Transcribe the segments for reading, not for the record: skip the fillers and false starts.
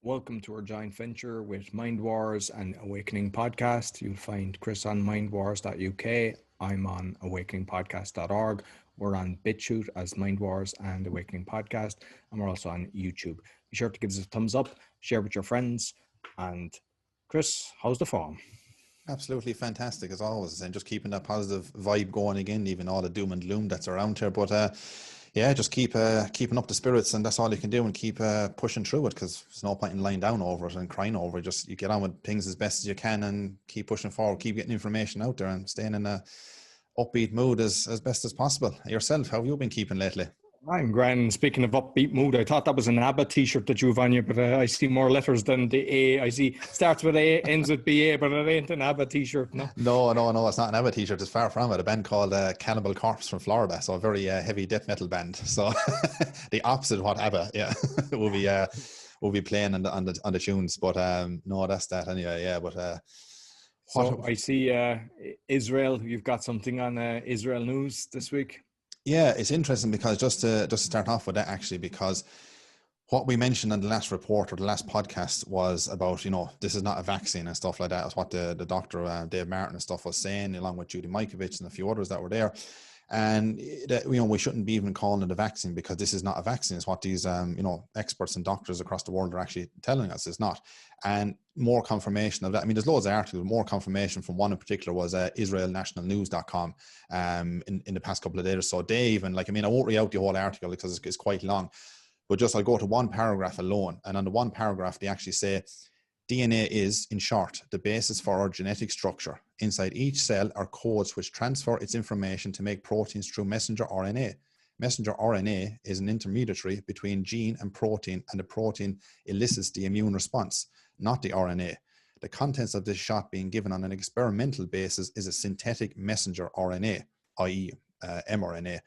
Welcome to our joint venture with Mindwars and Awakening Podcast. You'll find Chris on mindwars.uk. I'm on awakeningpodcast.org. We're on BitChute as Mindwars and Awakening Podcast, and we're also on YouTube. Be sure to give us a thumbs up, share with your friends. And Chris, how's the form? Absolutely fantastic as always, and just keeping that positive vibe going again, even all the doom and gloom that's around here. But yeah, just keeping up the spirits, and that's all you can do, and keep pushing through it, because there's no point in lying down over it and crying over it. Just you get on with things as best as you can and keep pushing forward, keep getting information out there, and staying in a upbeat mood as best as possible. Yourself, how have you been keeping lately? I'm grand. Speaking of upbeat mood, I thought that was an ABBA t-shirt that you have on you, but I see more letters than the A. I see starts with A, ends with BA, but it ain't an ABBA t-shirt, no? No, it's not an ABBA t-shirt. It's far from it. A band called Cannibal Corpse from Florida, so a very heavy death metal band. So the opposite of what ABBA, yeah, will be playing on the tunes. But no, that's that anyway. Yeah, but so I see Israel. You've got something on Israel news this week. Yeah, it's interesting because just to start off with that, actually, because what we mentioned in the last report or the last podcast was about, this is not a vaccine and stuff like that. That's what the doctor, Dave Martin and stuff was saying, along with Judy Mikovits and a few others that were there. And that, we shouldn't be even calling it a vaccine, because this is not a vaccine. It's what these, experts and doctors across the world are actually telling us it's not. And more confirmation of that. I mean, there's loads of articles. More confirmation from one in particular was IsraelNationalNews.com in the past couple of days or so. Dave, and I won't read out the whole article because it's quite long, but just I'll go to one paragraph alone. And on the one paragraph, they actually say, DNA is, in short, the basis for our genetic structure. Inside each cell are codes which transfer its information to make proteins through messenger RNA. Messenger RNA is an intermediary between gene and the protein elicits the immune response, not the RNA. The contents of this shot being given on an experimental basis is a synthetic messenger RNA, i.e. mRNA,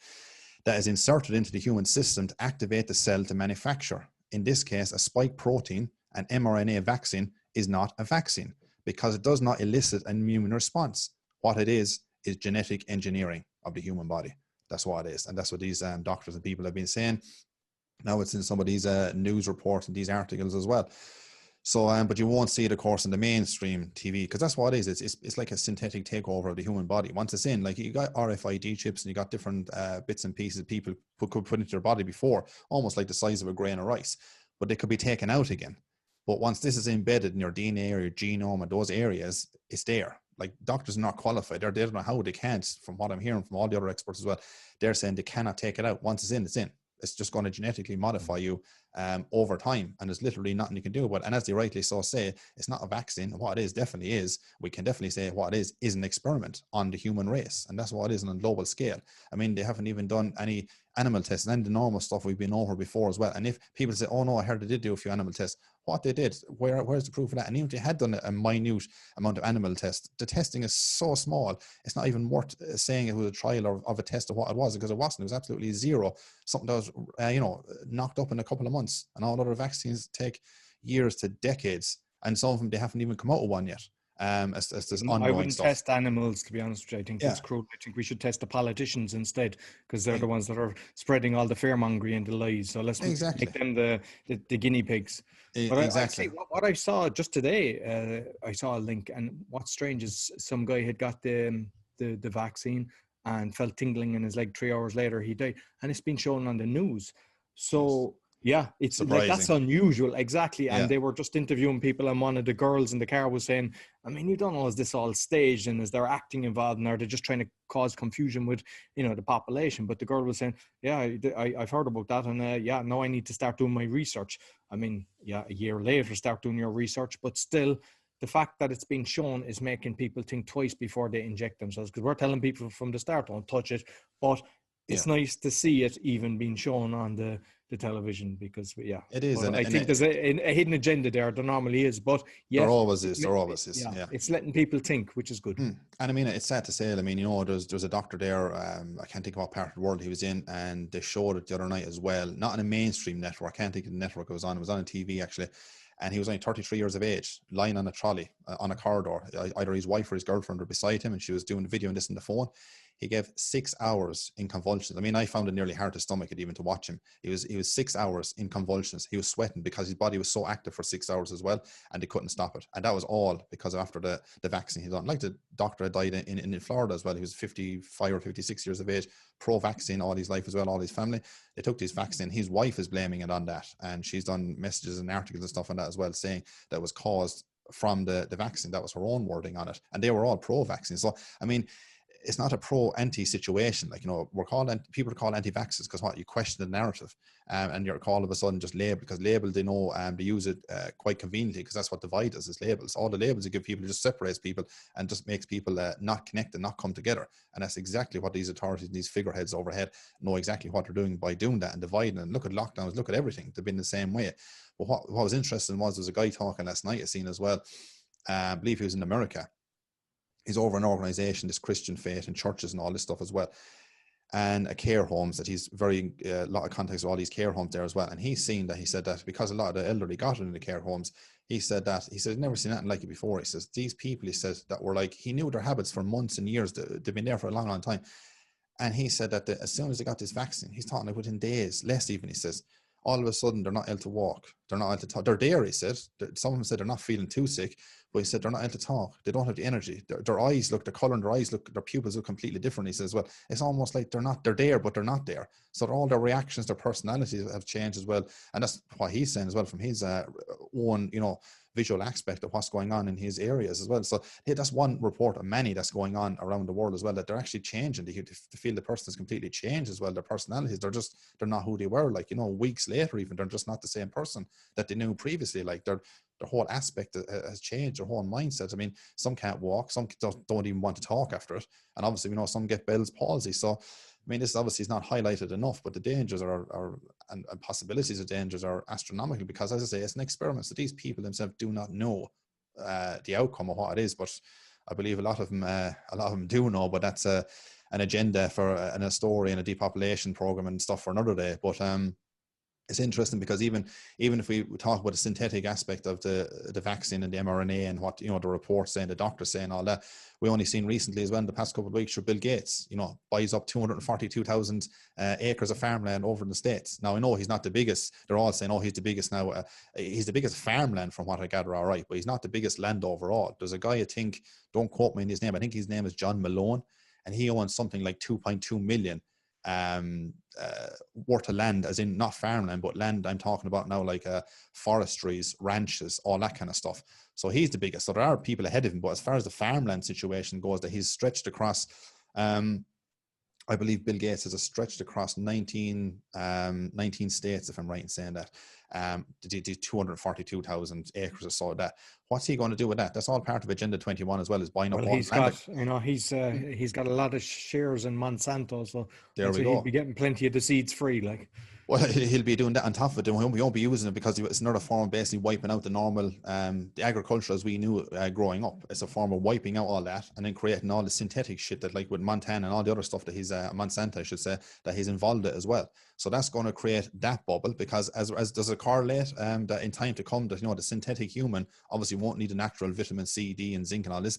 that is inserted into the human system to activate the cell to manufacture, in this case, a spike protein. An mRNA vaccine is not a vaccine because it does not elicit an immune response. What it is genetic engineering of the human body. That's what it is. And that's what these doctors and people have been saying. Now it's in some of these news reports and these articles as well. So, but you won't see it, of course, in the mainstream TV, because that's what it is. It's like a synthetic takeover of the human body. Once it's in, like, you got RFID chips and you got different bits and pieces people could put into their body before, almost like the size of a grain of rice, but they could be taken out again. But once this is embedded in your DNA or your genome and those areas, it's there. Like, doctors are not qualified. They don't know how they can't, from what I'm hearing from all the other experts as well. They're saying they cannot take it out. Once it's in, it's in. It's just going to genetically modify you over time. And there's literally nothing you can do about it. And as they rightly so say, it's not a vaccine. What it is definitely is, we can definitely say what it is an experiment on the human race. And that's what it is on a global scale. I mean, they haven't even done any animal tests and the normal stuff we've been over before as well. And if people say, oh no, I heard they did do a few animal tests, what they did, where's the proof of that? And even if they had done a minute amount of animal tests, the testing is so small, it's not even worth saying it was a trial of a test of what it was, because it wasn't. It was absolutely zero. Something that was, knocked up in a couple of months. And all other vaccines take years to decades. And some of them, they haven't even come out with one yet. As this ongoing I wouldn't stuff. test animals, to be honest with you. I think it's cruel. I think we should test the politicians instead, because they're the ones that are spreading all the fearmongering and the lies. So let's make them the guinea pigs. But exactly. What I saw just today, I saw a link, and what's strange is some guy had got the vaccine and felt tingling in his leg. 3 hours later, he died, and it's been shown on the news. So. Yeah, it's surprising. Like, that's unusual, exactly. And they were just interviewing people, and one of the girls in the car was saying, I mean, you don't know, is this all staged, and is there acting involved, and are they just trying to cause confusion with, the population? But the girl was saying, yeah, I've heard about that, and now I need to start doing my research. I mean, a year later, start doing your research, but still, the fact that it's being shown is making people think twice before they inject themselves, because we're telling people from the start, don't touch it, but it's nice to see it even being shown on the television, because it is. I think there's a hidden agenda there normally is, but there always is. It's letting people think, which is good. And I mean, it's sad to say, I mean, there's a doctor there, I can't think of what part of the world he was in, and they showed it the other night as well, not on a mainstream network. I can't think of the network it was on a TV actually, and he was only 33 years of age, lying on a trolley on a corridor. Either his wife or his girlfriend were beside him, and she was doing the video and this on the phone. He gave 6 hours in convulsions. I mean, I found it nearly hard to stomach it even to watch him. He was 6 hours in convulsions. He was sweating because his body was so active for 6 hours as well, and they couldn't stop it. And that was all because after the vaccine he done. Like the doctor had died in Florida as well. He was 55 or 56 years of age, pro-vaccine all his life as well, all his family. They took this vaccine. His wife is blaming it on that, and she's done messages and articles and stuff on that as well, saying that was caused from the vaccine. That was her own wording on it, and they were all pro-vaccine. So I mean, it's not a pro-anti situation. Like, you know, people are called anti-vaxxers because what, you question the narrative, and you're all of a sudden just labeled, because labeled, they know, they use it quite conveniently, because that's what divide us, is labels. All the labels you give people just separates people and just makes people not connect and not come together. And that's exactly what these authorities, these figureheads overhead, know exactly what they're doing by doing that and dividing. And look at lockdowns, look at everything. They've been the same way. But what was interesting was, there was a guy talking last night I seen as well. I believe he was in America. He's over an organization, this Christian faith and churches and all this stuff as well, and a care homes that he's very a lot of contacts with all these care homes there as well. And he's seen that, he said that because a lot of the elderly got into the care homes, he said never seen anything like it before. He says these people, he says, that were like, he knew their habits for months and years. They've been there for a long time. And he said that as soon as they got this vaccine, he's talking like within days, less even, he says, all of a sudden they're not able to walk. They're not able to talk. They're there, he said. Some of them said they're not feeling too sick, but he said they're not able to talk. They don't have the energy. Their eyes look, the color in their eyes look, their pupils look completely different. He says, well, it's almost like they're there, but they're not there. So all their reactions, their personalities have changed as well. And that's what he's saying as well from his own, you know, visual aspect of what's going on in his areas as well. So that's one report of many that's going on around the world as well, that they're actually changing. They feel the person is completely changed as well. Their personalities, they're not who they were, like, you know, weeks later even, they're just not the same person that they knew previously. Like their whole aspect has changed, their whole mindset. I mean, some can't walk, some don't even want to talk after it, and obviously we know some get Bell's palsy. So I mean, this obviously is not highlighted enough, but the dangers and possibilities of dangers are astronomical, because, as I say, it's an experiment. So these people themselves do not know the outcome of what it is, but I believe a lot of them do know. But that's an agenda for a story and a depopulation program and stuff for another day. But it's interesting because even if we talk about the synthetic aspect of the vaccine and the mRNA and what, you know, the reports saying, the doctors saying, all that, we only seen recently as well in the past couple of weeks, Bill Gates, you know, buys up 242,000 acres of farmland over in the States. Now, I know he's not the biggest. They're all saying, oh, he's the biggest now. He's the biggest farmland from what I gather, all right, but he's not the biggest land overall. There's a guy, I think, don't quote me in his name, I think his name is John Malone, and he owns something like 2.2 million worth of land, as in not farmland, but land I'm talking about now, like forestries, ranches, all that kind of stuff. So he's the biggest. So there are people ahead of him, but as far as the farmland situation goes, that he's stretched across, I believe Bill Gates has stretched across 19 states, if I'm right in saying that. The 242,000 acres or so. That, what's he going to do with that? That's all part of Agenda 21 as well, as buying up all he's land. got, you know, he's got a lot of shares in Monsanto, so there we go. He'd be getting plenty of the seeds free, like. Well, he'll be doing that on top of it. We won't be using it because it's another form of basically wiping out the normal, the agriculture as we knew it growing up. It's a form of wiping out all that and then creating all the synthetic shit that, like with Montana and all the other stuff that he's, Monsanto, I should say, that he's involved in as well. So that's going to create that bubble, because as does it correlate that in time to come, that, you know, the synthetic human obviously won't need a natural vitamin C, D and zinc and all this,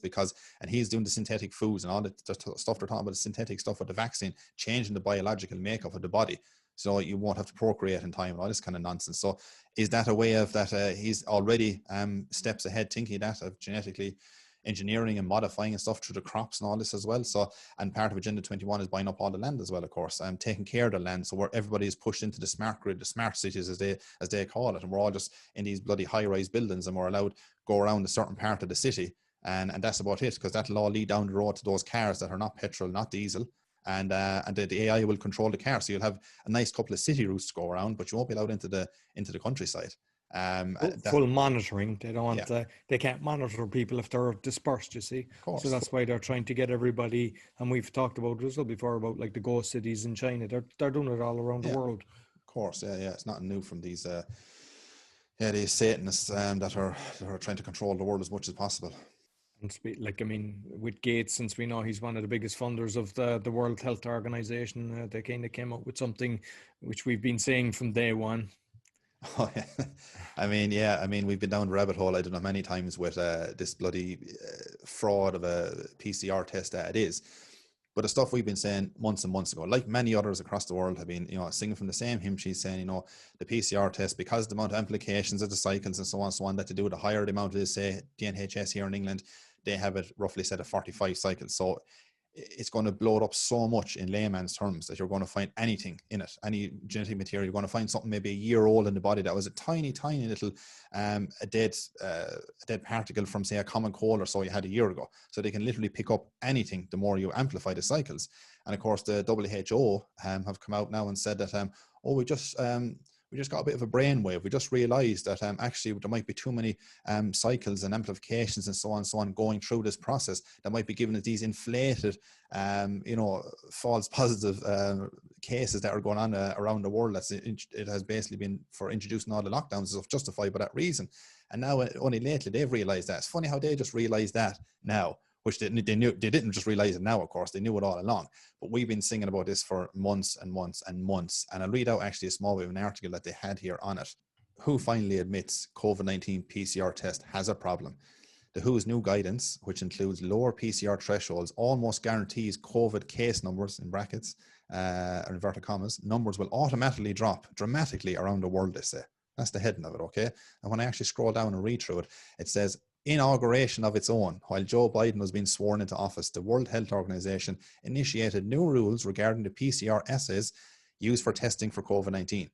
and he's doing the synthetic foods and all the stuff they're talking about, the synthetic stuff with the vaccine, changing the biological makeup of the body. So you won't have to procreate in time and all this kind of nonsense. So is that a way of that he's already steps ahead thinking that of genetically engineering and modifying and stuff through the crops and all this as well? So, and part of Agenda 21 is buying up all the land as well, of course, and taking care of the land. So where everybody is pushed into the smart grid, the smart cities as they call it, and we're all just in these bloody high-rise buildings, and we're allowed to go around a certain part of the city, and that's about it, because that'll all lead down the road to those cars that are not petrol, not diesel. And the AI will control the car, so you'll have a nice couple of city routes to go around, but you won't be allowed into the countryside. Full monitoring. They don't want they can't monitor people if they're dispersed, you see. So that's why they're trying to get everybody, and we've talked about this before about like the ghost cities in China. They're doing it all around the world. Of course, it's not new from these these Satanists that are trying to control the world as much as possible. Like, I mean, with Gates, since we know he's one of the biggest funders of the World Health Organization, they kind of came up with something which we've been saying from day one. Oh, yeah. I mean, we've been down the rabbit hole, I don't know, many times with this bloody fraud of a PCR test that it is. But the stuff we've been saying months and months ago, like many others across the world have been, singing from the same hymn sheet, saying, the PCR test, because the amount of implications of the cycles and so on, that to do with the higher the amount it is, say, the NHS here in England, they have it roughly set at 45 cycles. So it's going to blow it up so much in layman's terms that you're going to find anything in it, any genetic material. You're going to find something maybe a year old in the body that was a tiny, tiny little a dead particle from, say, a common cold or so you had a year ago. So they can literally pick up anything the more you amplify the cycles. And of course, the WHO have come out now and said that, we just got a bit of a brainwave. We just realized that actually there might be too many cycles and amplifications and so on going through this process that might be giving us these inflated, false positive cases that are going on around the world. It has basically been for introducing all the lockdowns is justified by that reason. And now only lately they've realized that. It's funny how they just realized that now, which they didn't just realize it now, of course, they knew it all along. But we've been singing about this for months and months and months. And I'll read out actually a small bit of an article that they had here on it. WHO finally admits COVID-19 PCR test has a problem. The WHO's new guidance, which includes lower PCR thresholds, almost guarantees COVID case numbers, in brackets, or inverted commas, numbers will automatically drop dramatically around the world, they say. That's the heading of it, okay? And when I actually scroll down and read through it, it says, inauguration of its own. While Joe Biden was being sworn into office, the World Health Organization initiated new rules regarding the PCR assays used for testing for COVID-19.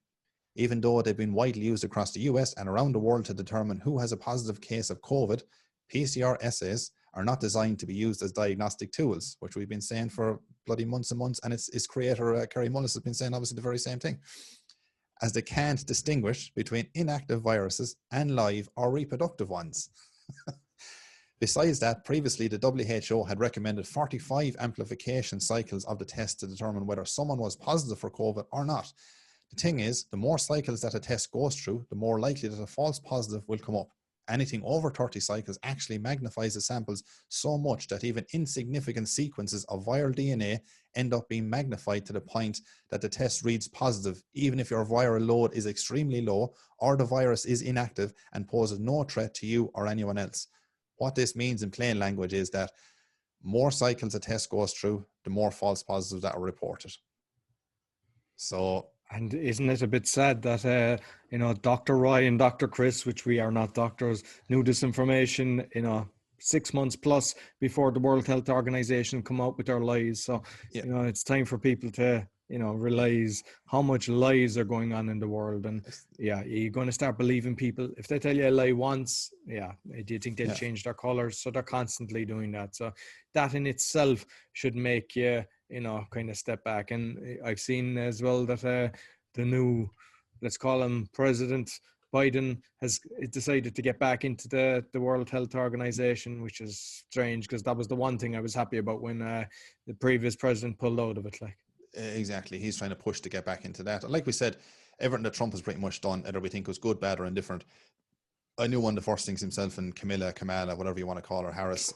Even though they've been widely used across the US and around the world to determine who has a positive case of COVID, PCR assays are not designed to be used as diagnostic tools, which we've been saying for bloody months and months, and its creator, Kerry Mullis, has been saying obviously the very same thing, as they can't distinguish between inactive viruses and live or reproductive ones. Besides that, previously the WHO had recommended 45 amplification cycles of the test to determine whether someone was positive for COVID or not. The thing is, the more cycles that a test goes through, the more likely that a false positive will come up. Anything over 30 cycles actually magnifies the samples so much that even insignificant sequences of viral DNA end up being magnified to the point that the test reads positive, even if your viral load is extremely low or the virus is inactive and poses no threat to you or anyone else. What this means in plain language is that more cycles a test goes through, the more false positives that are reported. So, and isn't it a bit sad that, Dr. Roy and Dr. Chris, which we are not doctors, knew this information, 6 months plus before the World Health Organization come out with their lies. So, yeah. It's time for people to, realize how much lies are going on in the world. And yeah, you're going to start believing people. If they tell you a lie once, do you think they'll change their colors? So they're constantly doing that. So that in itself should make you, kind of step back. And I've seen as well that the new, let's call him President Biden, has decided to get back into the World Health Organization, which is strange because that was the one thing I was happy about when the previous president pulled out of it. Exactly. He's trying to push to get back into that. Like we said, everything that Trump has pretty much done, either we think was good, bad, or indifferent. I knew one of the first things himself and Kamala, whatever you want to call her, Harris,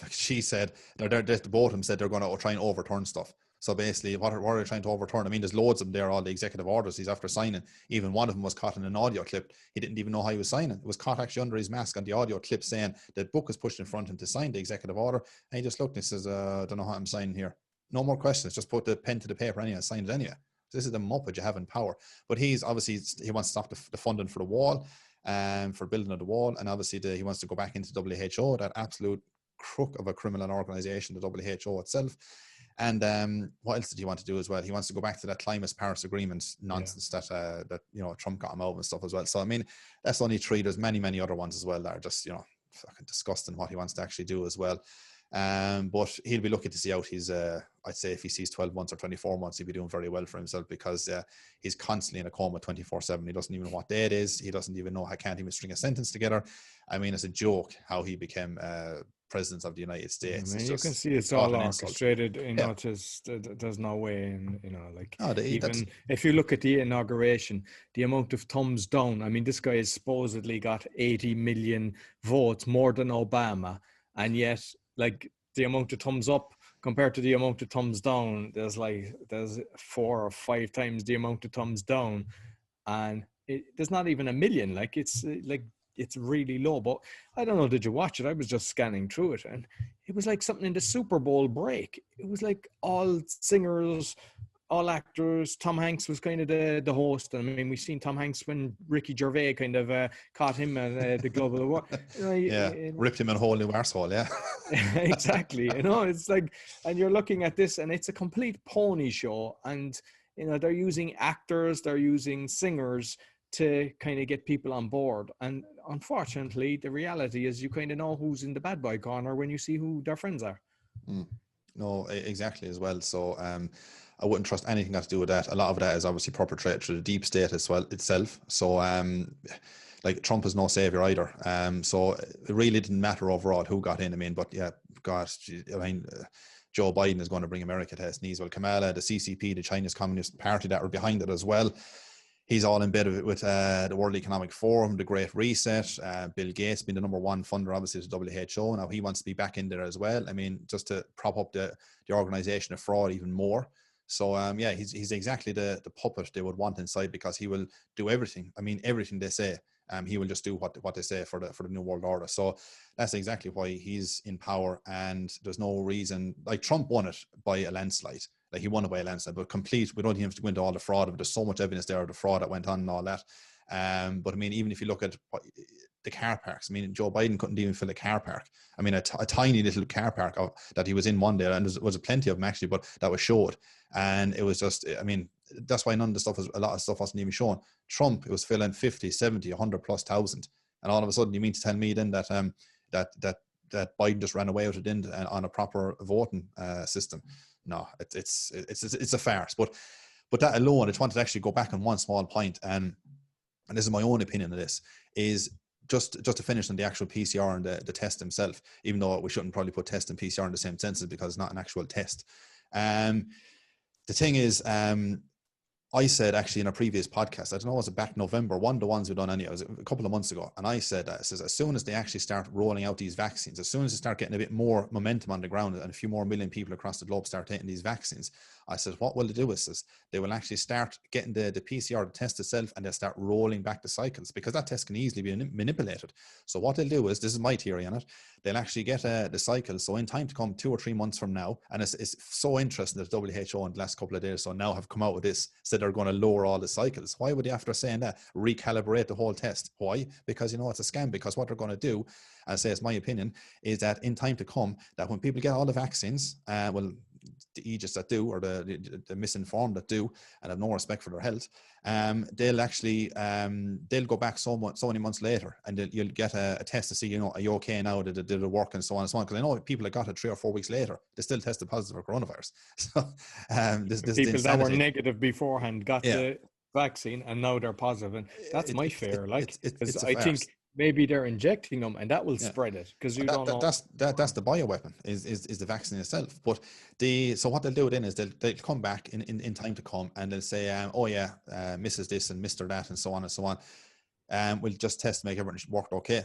she said, both of them said they're going to try and overturn stuff. So basically, what are they trying to overturn? I mean, there's loads of them there, all the executive orders he's after signing. Even one of them was caught in an audio clip. He didn't even know how he was signing. It was caught actually under his mask on the audio clip saying the book is pushed in front of him to sign the executive order. And he just looked and he says, I don't know how I'm signing here. No more questions. Just put the pen to the paper anyway, sign it anyway. This is the muppet you have in power. But he's obviously, he wants to stop the funding for the wall, for building of the wall. And obviously he wants to go back into WHO, that absolute crook of a criminal organization, the WHO itself. And what else did he want to do as well? He wants to go back to that climate Paris Agreement nonsense that Trump got him out and stuff as well. So I mean, that's only three. There's many other ones as well that are just fucking disgusting what he wants to actually do as well. But he'll be lucky to see out his, I'd say if he sees 12 months or 24 months, he'll be doing very well for himself because he's constantly in a coma 24/7. He doesn't even know what day it is. He doesn't even know, I can't even string a sentence together. I mean, it's a joke how he became president of the United States. I mean, you can see it's all orchestrated, there's no way, and if you look at the inauguration, the amount of thumbs down, I mean, this guy has supposedly got 80 million votes, more than Obama, and yet the amount of thumbs up compared to the amount of thumbs down, there's 4 or 5 times the amount of thumbs down, and there's not even a million. It's really low. But I don't know, did you watch it? I was just scanning through it, and it was like something in the Super Bowl break. It was like all singers, all actors. Tom Hanks was kind of the host. I mean, we've seen Tom Hanks when Ricky Gervais kind of caught him at the Global Award. Yeah, ripped him in a whole new arsehole, yeah. Exactly. It's like, and you're looking at this and it's a complete pony show. And, they're using actors, they're using singers to kind of get people on board. And unfortunately, the reality is you kind of know who's in the bad boy corner when you see who their friends are. No, exactly as well. So I wouldn't trust anything got to do with that. A lot of that is obviously perpetrated through the deep state as well itself. So like Trump is no savior either. So it really didn't matter overall who got in. I mean, but yeah, gosh, I mean, Joe Biden is going to bring America to his knees. Well, Kamala, the CCP, the Chinese Communist Party that are behind it as well. He's all in bed with the World Economic Forum, the Great Reset, Bill Gates being the number one funder, obviously, to WHO. Now he wants to be back in there as well. I mean, just to prop up the organization of fraud even more. So, yeah, he's exactly the puppet they would want inside, because he will do everything. I mean, everything they say. He will just do what they say for the New World Order. So that's exactly why he's in power. And there's no reason, like Trump won it by a landslide. Like he won it by a landslide, but complete. We don't even have to go into all the fraud of it. There's so much evidence there of the fraud that went on and all that. But I mean, even if you look at the car parks, I mean, Joe Biden couldn't even fill a car park. I mean, a tiny little car park that he was in one day, and there was plenty of them actually, but that was showed. And it was just, I mean, that's why none of the stuff a lot of stuff wasn't even shown. Trump, it was filling 50, 70, 100 plus thousand. And all of a sudden, you mean to tell me then that that Biden just ran away with it on a proper voting system? No, it's a farce. But that alone, I just wanted to actually go back on one small point, and this is my own opinion of this, is just to finish on the actual PCR and the test himself, even though we shouldn't probably put test and PCR in the same senses because it's not an actual test. The thing is, I said actually in a previous podcast, I don't know, was it back November, one of the ones we've done anyway, it was a couple of months ago, and I said, as soon as they actually start rolling out these vaccines, as soon as they start getting a bit more momentum on the ground and a few more million people across the globe start taking these vaccines, I said, what will they do is they will actually start getting the PCR, the test itself, and they'll start rolling back the cycles, because that test can easily be manipulated. So what they'll do is, this is my theory on it, they'll actually get the cycles. So in time to come, 2 or 3 months from now, and it's so interesting that WHO in the last couple of days so now have come out with this, said they're going to lower all the cycles. Why would they, after saying that, recalibrate the whole test? Why? Because it's a scam. Because what they're going to do, I say it's my opinion, is that in time to come, that when people get all the vaccines, well, the aegis that do, or the misinformed that do, and have no respect for their health, they'll actually they'll go back so many months later, and you'll get a test to see, are you okay now? Did it work, and so on and so on? Because I know people that got it 3 or 4 weeks later, they still tested positive for coronavirus. So this people that were negative beforehand got yeah. the vaccine and now they're positive, and that's my fear. Because I think maybe they're injecting them and that will spread it, because you don't know. That's the bioweapon is the vaccine itself. But so what they'll do then is they'll come back in time to come, and they'll say, Mrs. this and Mr. that and so on and so on. We'll just test to make everything work okay.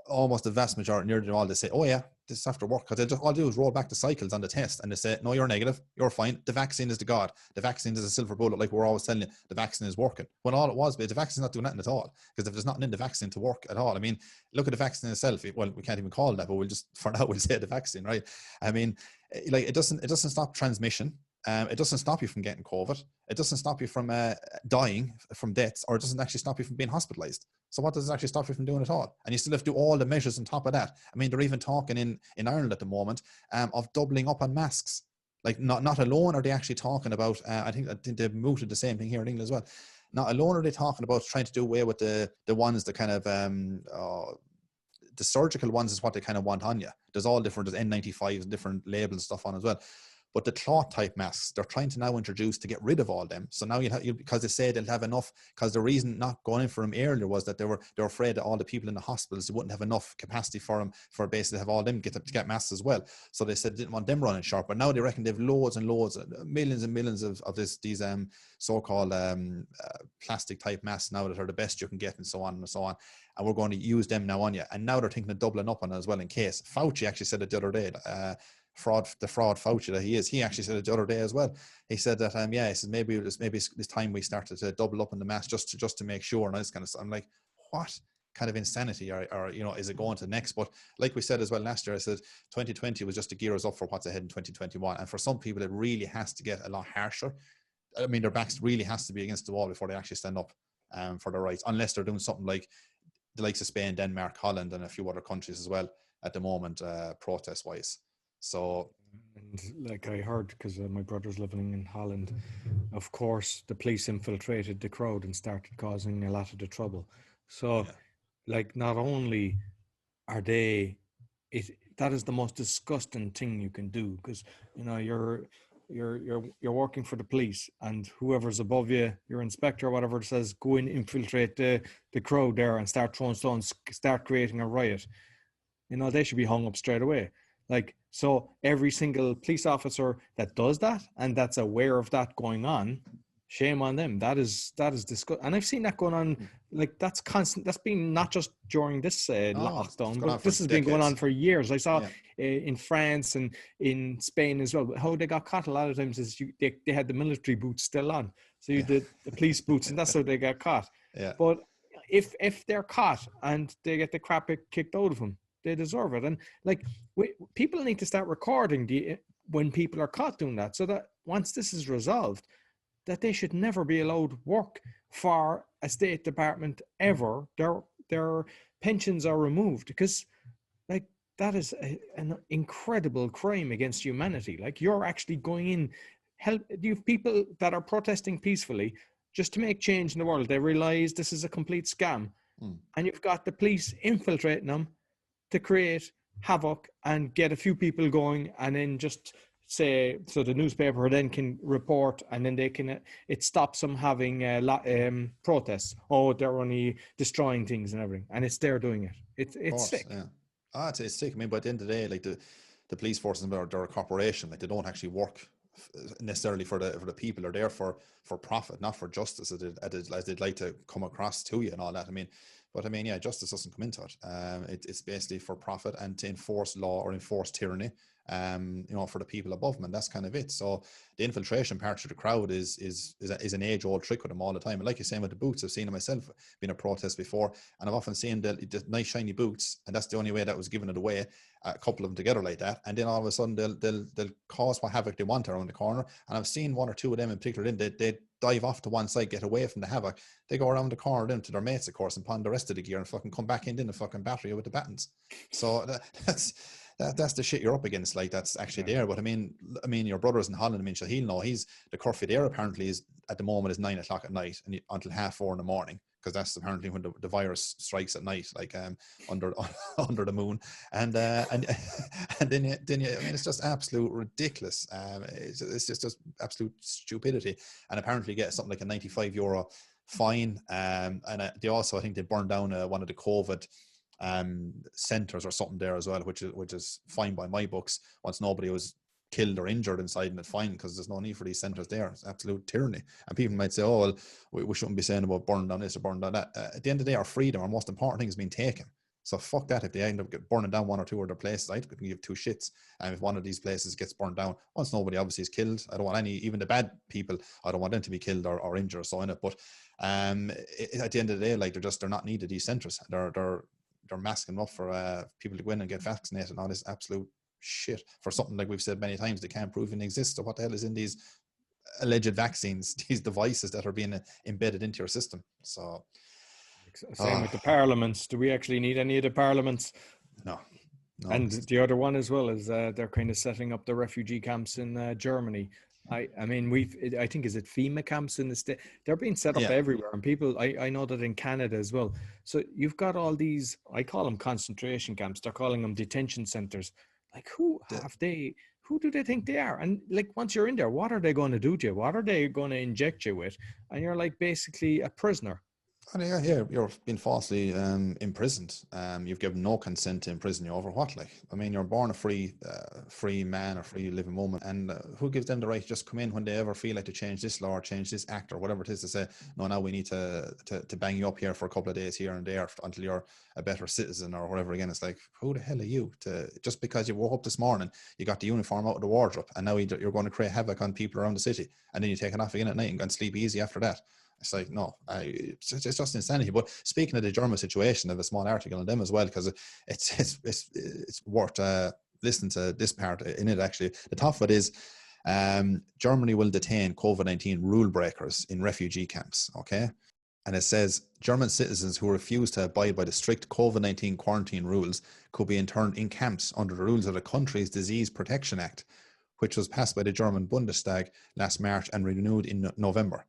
Almost the vast majority, nearly all, they say, oh yeah, this is after work, because all they do is roll back the cycles on the test, and they say, no, you're negative, you're fine. The vaccine is the god. The vaccine is a silver bullet, like we're always telling you. The vaccine is working. When all it was, but the vaccine's not doing nothing at all, because if there's nothing in the vaccine to work at all, I mean, look at the vaccine itself. Well, we can't even call it that, but for now we'll say the vaccine, right? I mean, like it doesn't stop transmission. It doesn't stop you from getting COVID. It doesn't stop you from dying from deaths, or it doesn't actually stop you from being hospitalized. So what does it actually stop you from doing at all? And you still have to do all the measures on top of that. I mean, they're even talking in Ireland at the moment of doubling up on masks. Like not alone are they actually talking about, I think they've mooted the same thing here in England as well. Not alone are they talking about trying to do away with the ones that kind of, the surgical ones is what they kind of want on you. There's all different, there's N95s and different labels and stuff on as well. But the cloth type masks, they're trying to now introduce to get rid of all them. So now because they say they'll have enough, because the reason not going in for them earlier was that they were afraid that all the people in the hospitals, they wouldn't have enough capacity for them, for basically have all them get masks as well. So they said they didn't want them running short. But now they reckon they've loads and loads, millions and millions of these so-called plastic type masks now that are the best you can get, and so on and so on. And we're going to use them now on you. And now they're thinking of doubling up on it as well in case. Fauci actually said it the other day. The fraud Fauci that he is, he actually said it the other day as well. He said that he said maybe it's time we started to double up on the mask just to make sure, and all this kind of stuff. I'm like, what? kind of insanity, or you know, is it going to the next? But like we said as well last year, I said 2020 was just to gear us up for what's ahead in 2021. And for some people, it really has to get a lot harsher. I mean, their backs really has to be against the wall before they actually stand up for their rights, unless they're doing something like the likes of Spain, Denmark, Holland, and a few other countries as well at the moment, protest-wise. So, and like I heard, because my brother's living in Holland, of course, the police infiltrated the crowd and started causing a lot of the trouble. So, like, not only are they, that is the most disgusting thing you can do, because you know you're working for the police, and whoever's above you, your inspector or whatever, says go and infiltrate the crowd there and start throwing stones, start creating a riot. You know, they should be hung up straight away. Like, so every single police officer that does that and that's aware of that going on, shame on them. That is disgusting. And I've seen that going on, like that's constant. That's been not just during this lockdown, but this has been going on for years. I saw in France and in Spain as well. How they got caught a lot of times is they had the military boots still on. So you did the police boots, and that's how they got caught. Yeah. But if they're caught and they get the crap kicked out of them, they deserve it. And like people need to start recording when people are caught doing that, so that once this is resolved, that they should never be allowed work for a state department ever. Their pensions are removed, because like that is an incredible crime against humanity. Like you're actually going in, you have people that are protesting peacefully just to make change in the world. They realize this is a complete scam. And you've got the police infiltrating them to create havoc and get a few people going, and then just say, so the newspaper then can report, and then they can, it stops them having protests. Oh, they're only destroying things and everything, and it's they're doing it. It's sick. Yeah. It's sick. I mean, but at the end of the day, like the police forces, they're a corporation. Like they don't actually work necessarily for the people. They're there for profit, not for justice, as they'd like to come across to you and all that. I mean, justice doesn't come into it. It's basically for profit and to enforce law or enforce tyranny, for the people above them, and that's kind of it. So the infiltration part of the crowd is an age-old trick with them all the time. And like you're saying with the boots, I've seen it myself, been a protest before, and I've often seen the nice shiny boots, and that's the only way that was giving it away. A couple of them together like that, and then all of a sudden they'll cause what havoc they want around the corner. And I've seen one or two of them in particular. Then they dive off to one side, get away from the havoc. They go around the corner then to their mates, of course, and pawn the rest of the gear and fucking come back in, then and fucking batter you with the battens. So that's the shit you're up against. Like that's actually there. But I mean, your brother's in Holland. I mean, so he'll know. The curfew there apparently is at the moment is 9 o'clock at night and until 4:30 in the morning, because that's apparently when the virus strikes at night, like under the moon, and then I mean, it's just absolute ridiculous. It's just absolute stupidity, and apparently get something like a €95 fine, and they also, I think, they burned down one of the COVID centers or something there as well, which is fine by my books. Once nobody was killed or injured inside, and it's fine, because there's no need for these centers there. It's absolute tyranny. And people might say, oh well, we shouldn't be saying about burning down this or burning down that. At the end of the day, our freedom, our most important thing, is being taken. So fuck that. If they end up burning down one or two other places, I can give two shits. And if one of these places gets burned down, once nobody obviously is killed, I don't want even the bad people, I don't want them to be killed or injured or so in it. But at the end of the day, like they're not needed, these centers. They're masking up for people to go in and get vaccinated and all this absolute shit for something, like we've said many times, they can't prove it exists. So what the hell is in these alleged vaccines, these devices that are being embedded into your system? So same with the parliaments. Do we actually need any of the parliaments? No. And the other one as well is they're kind of setting up the refugee camps in Germany. I mean, I think, is it FEMA camps in the state? They're being set up everywhere, and people, I know that in Canada as well. So you've got all these, I call them concentration camps. They're calling them detention centers. Like who do they think they are? And like, once you're in there, what are they going to do to you? What are they going to inject you with? And you're like basically a prisoner. And you're being falsely imprisoned. You've given no consent to imprison you over what? Like, I mean, you're born a free man or free living woman, and who gives them the right to just come in when they ever feel like to change this law or change this act or whatever it is, to say, no, now we need to bang you up here for a couple of days here and there until you're a better citizen or whatever. Again, it's like, who the hell are you to, just because you woke up this morning, you got the uniform out of the wardrobe, and now you're going to create havoc on people around the city, and then you take it off again at night and go and sleep easy after that? It's like, no, it's just insanity. But speaking of the German situation, I have a small article on them as well, because it's worth listening to this part in it. Actually, the top of it is Germany will detain COVID-19 rule breakers in refugee camps. Okay. And it says German citizens who refuse to abide by the strict COVID-19 quarantine rules could be interned in camps under the rules of the country's Disease Protection Act, which was passed by the German Bundestag last March and renewed in November.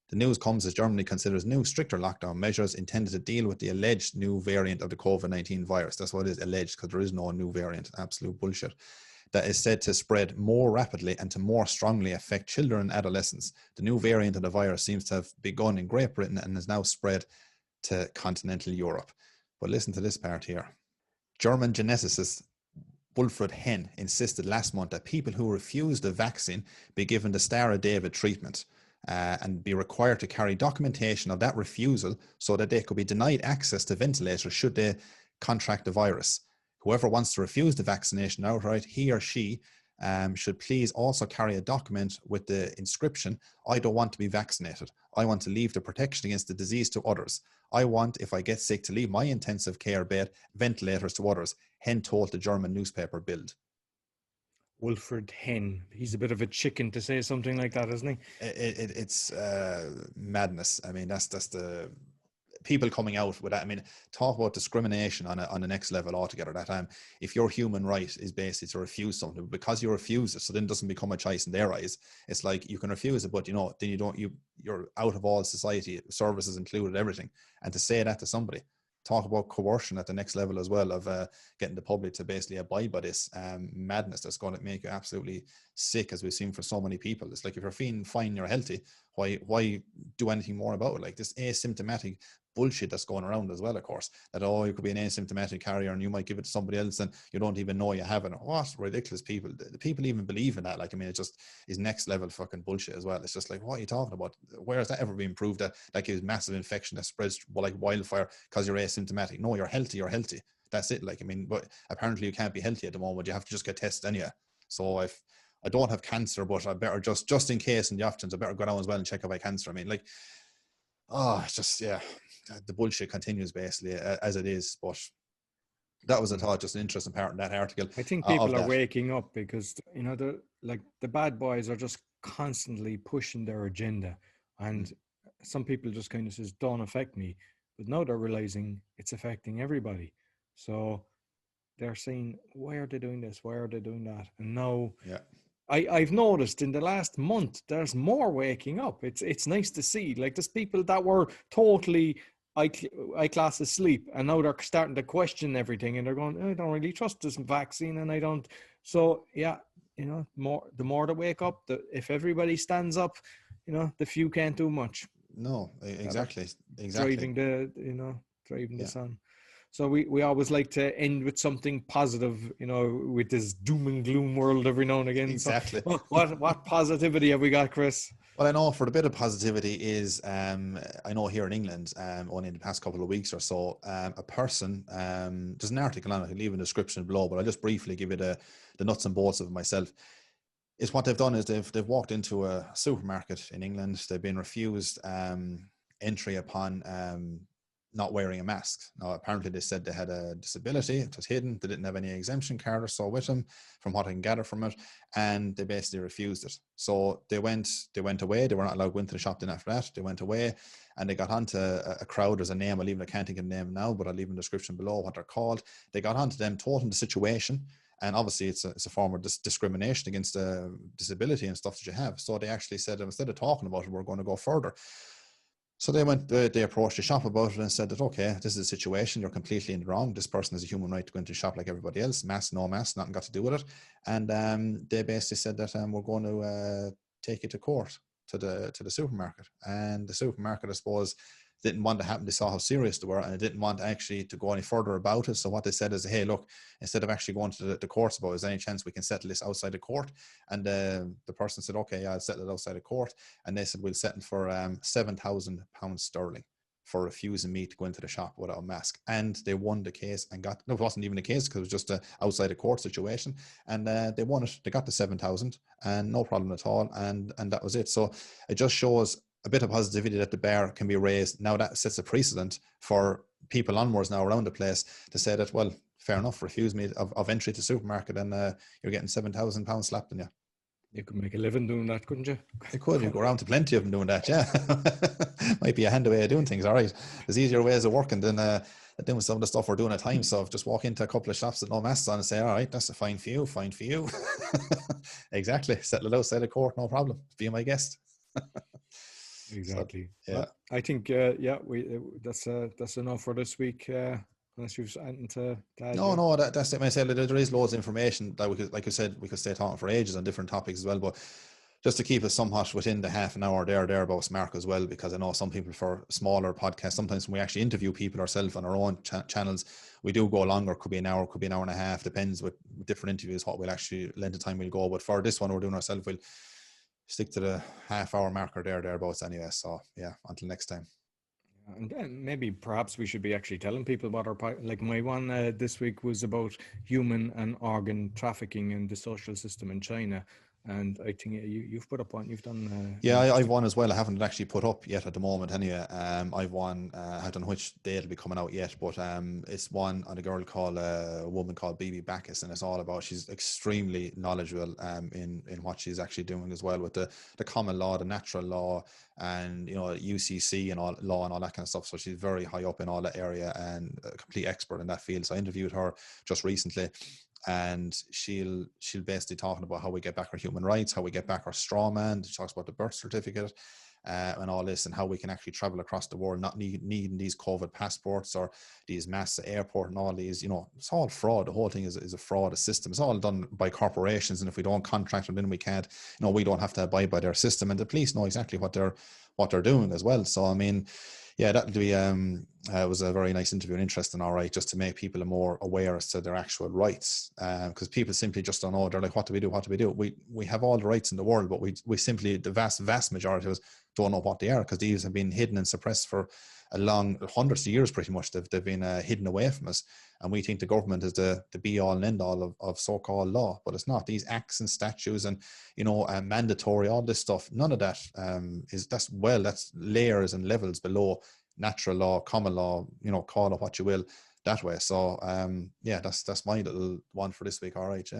The news comes as Germany considers new, stricter lockdown measures intended to deal with the alleged new variant of the COVID-19 virus. That's what it is, alleged, because there is no new variant. Absolute bullshit. That is said to spread more rapidly and to more strongly affect children and adolescents. The new variant of the virus seems to have begun in Great Britain and has now spread to continental Europe. But listen to this part here. German geneticist Wilfried Henn insisted last month that people who refuse the vaccine be given the Star of David treatment and be required to carry documentation of that refusal so that they could be denied access to ventilators should they contract the virus. Whoever wants to refuse the vaccination outright, he or she should please also carry a document with the inscription, I don't want to be vaccinated. I want to leave the protection against the disease to others. I want, if I get sick, to leave my intensive care bed ventilators to others, Henn told the German newspaper Bild. Wilfried Henn. He's a bit of a chicken to say something like that, isn't he? It's madness. I mean, that's the people coming out with that. I mean, talk about discrimination on the next level altogether. That if your human right is basically to refuse something, because you refuse it, so then it doesn't become a choice in their eyes. It's like you can refuse it, but then you're out of all society services included, everything. And to say that to somebody, talk about coercion at the next level as well, of getting the public to basically abide by this madness that's going to make you absolutely sick, as we've seen for so many people. It's like, if you're feeling fine, you're healthy, why do anything more about it? Like this asymptomatic bullshit that's going around as well, of course, that you could be an asymptomatic carrier and you might give it to somebody else and you don't even know you have it. What ridiculous people. The people even believe in that. Like, I mean, it just is next level fucking bullshit as well. It's just like, what are you talking about? Where has that ever been proved that like gives massive infection that spreads like wildfire because you're asymptomatic? No, you're healthy. That's it. Like, I mean, but apparently you can't be healthy at the moment. You have to just get tested anyway. So if I don't have cancer, but I better just in case in the options, I better go down as well and check if I have cancer. I mean, like, it's just, yeah, the bullshit continues basically as it is. But that was, I thought, just an interesting part in that article. I think people are waking up because, the bad boys are just constantly pushing their agenda. And some people just kind of says, don't affect me. But now they're realizing it's affecting everybody. So they're saying, why are they doing this? Why are they doing that? And now I've noticed in the last month, there's more waking up. It's nice to see. Like, there's people that were totally I class asleep, and now they're starting to question everything, and they're going, I don't really trust this vaccine, and I don't. So yeah, the more they wake up, if everybody stands up, the few can't do much. No, exactly. Driving the sun. So we always like to end with something positive, with this doom and gloom world every now and again. Exactly. So what positivity have we got, Chris? Well, I know for the bit of positivity is, I know here in England, only in the past couple of weeks or so, a person, there's an article on it, I'll leave in the description below, but I'll just briefly give you the nuts and bolts of it myself. Is what they've done is they've walked into a supermarket in England. They've been refused entry upon not wearing a mask. Now, apparently they said they had a disability. It was hidden. They didn't have any exemption card or so with them, from what I can gather from it. And they basically refused it. So they went away. They were not allowed to go into the shop then after that. They went away and they got onto a crowd. There's a name. I can't think of the name now, but I'll leave in the description below what they're called. They got onto them, told them the situation. And obviously it's a form of discrimination against disability and stuff that you have. So they actually said, instead of talking about it, we're going to go further. So they approached the shop about it and said that, okay, this is a situation, you're completely in the wrong. This person has a human right to go into the shop like everybody else. Mask, no mask, nothing got to do with it. And they basically said that we're going to take you to court, to the supermarket. And the supermarket, I suppose, didn't want to happen. They saw how serious they were, and they didn't want actually to go any further about it. So what they said is, hey, look, instead of actually going to the courts about it, is there any chance we can settle this outside the court? And the person said, okay, yeah, I'll settle it outside the court. And they said, we'll settle for £7,000 sterling for refusing me to go into the shop without a mask. And they won the case and it wasn't even the case because it was just an outside the court situation. And they won it. They got the 7,000 and no problem at all. And that was it. So it just shows a bit of positivity that the bar can be raised. Now that sets a precedent for people onwards now around the place to say that, well, fair enough, refuse me of entry to supermarket, and you're getting £7,000 slapped on you. You could make a living doing that, couldn't you? You could. You go around to plenty of them doing that, yeah. Might be a handy way of doing things, all right. There's easier ways of working than doing some of the stuff we're doing at times. So just walk into a couple of shops with no masks on and say, all right, that's a fine for you, fine for you. Exactly. Settle it outside of court, no problem. Be my guest. Exactly. So, yeah. Well, I think that's enough for this week. Unless you've something to add. No, that's it. Myself, there is loads of information that we could, like I said, we could stay talking for ages on different topics as well. But just to keep us somewhat within the half an hour thereabouts mark as well, because I know some people for smaller podcasts, sometimes when we actually interview people ourselves on our own channels, we do go longer. Could be an hour, could be an hour and a half. Depends with different interviews what we'll actually length of time we'll go. But for this one we're doing ourselves, we'll stick to the half hour marker thereabouts anyway. So yeah, until next time. And then maybe perhaps we should be actually telling people about like my one this week was about human and organ trafficking in the social system in China. And I think you've put up one, you've done. Yeah, I've one as well. I haven't actually put up yet at the moment anyway. I've one, I don't know which day it'll be coming out yet, but it's one on a woman called Bibi Bacchus, and it's all about, she's extremely knowledgeable in what she's actually doing as well with the common law, the natural law, and UCC and all law and all that kind of stuff. So she's very high up in all that area and a complete expert in that field. So I interviewed her just recently. And she'll basically talking about how we get back our human rights, how we get back our straw man. She talks about the birth certificate and all this, and how we can actually travel across the world, not needing these COVID passports or these mass airport and all these. It's all fraud. The whole thing is a fraud, a system. It's all done by corporations, and if we don't contract them, then we can't. We don't have to abide by their system, and the police know exactly what they're doing as well. So I mean, yeah, that'll be it was a very nice interview and interesting, all right, just to make people more aware as to their actual rights, because people simply just don't know. They're like, what do we do? We have all the rights in the world, but we simply, the vast majority of us don't know what they are, because these have been hidden and suppressed for a long hundreds of years. Pretty much they've been hidden away from us, and we think the government is the be all and end all of so-called law, but it's not. These acts and statutes and mandatory, all this stuff, none of that that's layers and levels below natural law, common law, call it what you will, that way. So that's my little one for this week. All right.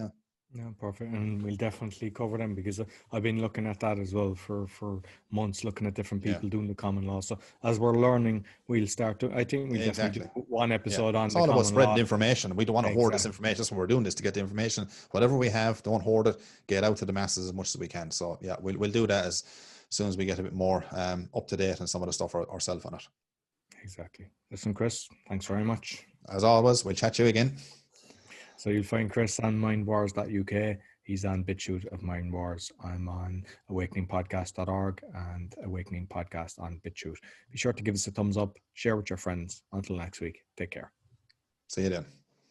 Yeah, perfect. And we'll definitely cover them, because I've been looking at that as well for months, looking at different people doing the common law. So as we're learning, we'll start to, I think we'll definitely do one episode on it's the all common about spreading law. information. We don't want to hoard this information. That's why we're doing this, to get the information. Whatever we have, don't hoard it. Get out to the masses as much as we can. So yeah, we'll do that as soon as we get a bit more up to date on some of the stuff ourselves on it. Exactly. Listen, Chris, thanks very much. As always, we'll chat to you again. So you'll find Chris on mindwars.uk. He's on BitChute of Mindwars. I'm on awakeningpodcast.org and Awakening Podcast on BitChute. Be sure to give us a thumbs up, share with your friends. Until next week, take care. See you then.